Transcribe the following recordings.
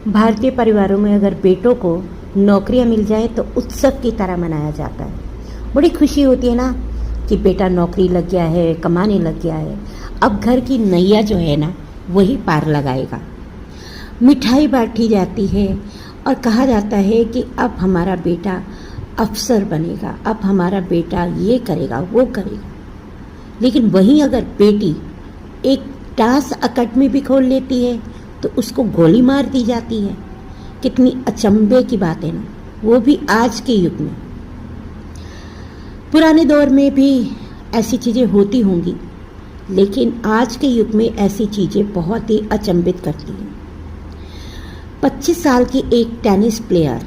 भारतीय परिवारों में अगर बेटों को नौकरियां मिल जाए तो उत्सव की तरह मनाया जाता है। बड़ी खुशी होती है ना कि बेटा नौकरी लग गया है, कमाने लग गया है। अब घर की नैया जो है ना वही पार लगाएगा। मिठाई बांटी जाती है और कहा जाता है कि अब हमारा बेटा अफसर बनेगा, अब हमारा बेटा ये करेगा वो करेगा। लेकिन वहीं अगर बेटी एक डांस अकेडमी भी खोल लेती है तो उसको गोली मार दी जाती है। कितनी अचंभे की बात है ना, वो भी आज के युग में। पुराने दौर में भी ऐसी चीज़ें होती होंगी, लेकिन आज के युग में ऐसी चीज़ें बहुत ही अचंभित करती हैं। 25 साल की एक टेनिस प्लेयर,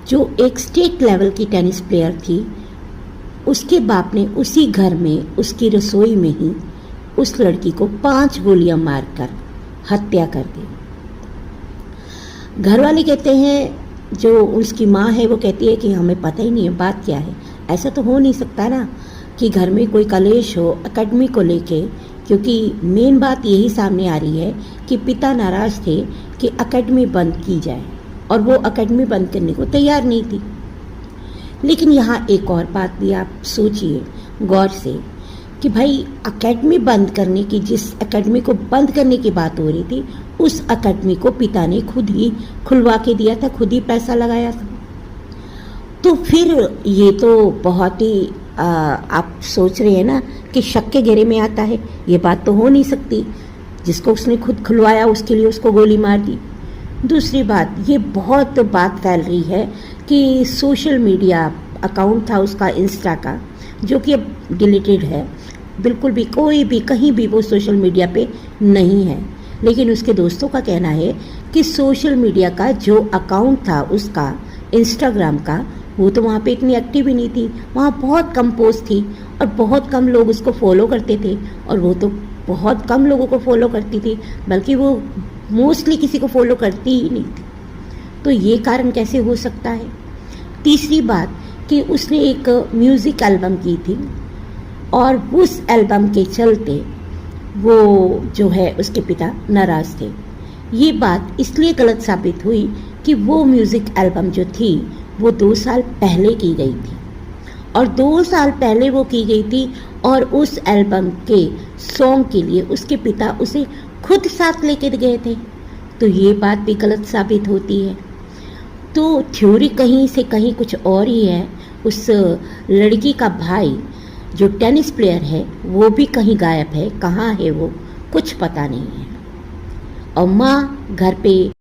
जो एक स्टेट लेवल की टेनिस प्लेयर थी, उसके बाप ने उसी घर में उसकी रसोई में ही उस लड़की को 5 गोलियां मारकर हत्या कर दी। घर वाले कहते हैं, जो उसकी माँ है वो कहती है कि हमें पता ही नहीं है बात क्या है। ऐसा तो हो नहीं सकता ना कि घर में कोई कलेश हो अकेडमी को लेके, क्योंकि मेन बात यही सामने आ रही है कि पिता नाराज थे कि अकेडमी बंद की जाए और वो अकेडमी बंद करने को तैयार नहीं थी। लेकिन यहाँ एक और बात भी आप सोचिए गौर से कि भाई अकेडमी बंद करने की, जिस अकेडमी को बंद करने की बात हो रही थी, उस अकेडमी को पिता ने खुद ही खुलवा के दिया था, खुद ही पैसा लगाया था। तो फिर ये तो बहुत ही आप सोच रहे हैं ना कि शक के घेरे में आता है। ये बात तो हो नहीं सकती, जिसको उसने खुद खुलवाया उसके लिए उसको गोली मार दी। दूसरी बात, ये बहुत बात फैल रही है कि सोशल मीडिया अकाउंट था उसका इंस्टा का, जो कि अब डिलीटेड है, बिल्कुल भी कोई भी कहीं भी वो सोशल मीडिया पे नहीं है। लेकिन उसके दोस्तों का कहना है कि सोशल मीडिया का जो अकाउंट था उसका इंस्टाग्राम का, वो तो वहाँ पे इतनी एक्टिव ही नहीं थी। वहाँ बहुत कम पोस्ट थी और बहुत कम लोग उसको फॉलो करते थे, और वो तो बहुत कम लोगों को फॉलो करती थी, बल्कि वो मोस्टली किसी को फॉलो करती ही नहीं थी। तो ये कारण कैसे हो सकता है। तीसरी बात कि उसने एक म्यूज़िक एल्बम की थी और उस एल्बम के चलते वो जो है उसके पिता नाराज़ थे। ये बात इसलिए गलत साबित हुई कि वो म्यूज़िक एल्बम जो थी वो 2 साल पहले की गई थी, और 2 साल पहले वो की गई थी, और उस एल्बम के सॉन्ग के लिए उसके पिता उसे खुद साथ लेके गए थे। तो ये बात भी गलत साबित होती है। तो थ्योरी कहीं से कहीं कुछ और ही है। उस लड़की का भाई जो टेनिस प्लेयर है वो भी कहीं गायब है, कहाँ है वो कुछ पता नहीं है। और माँ घर पे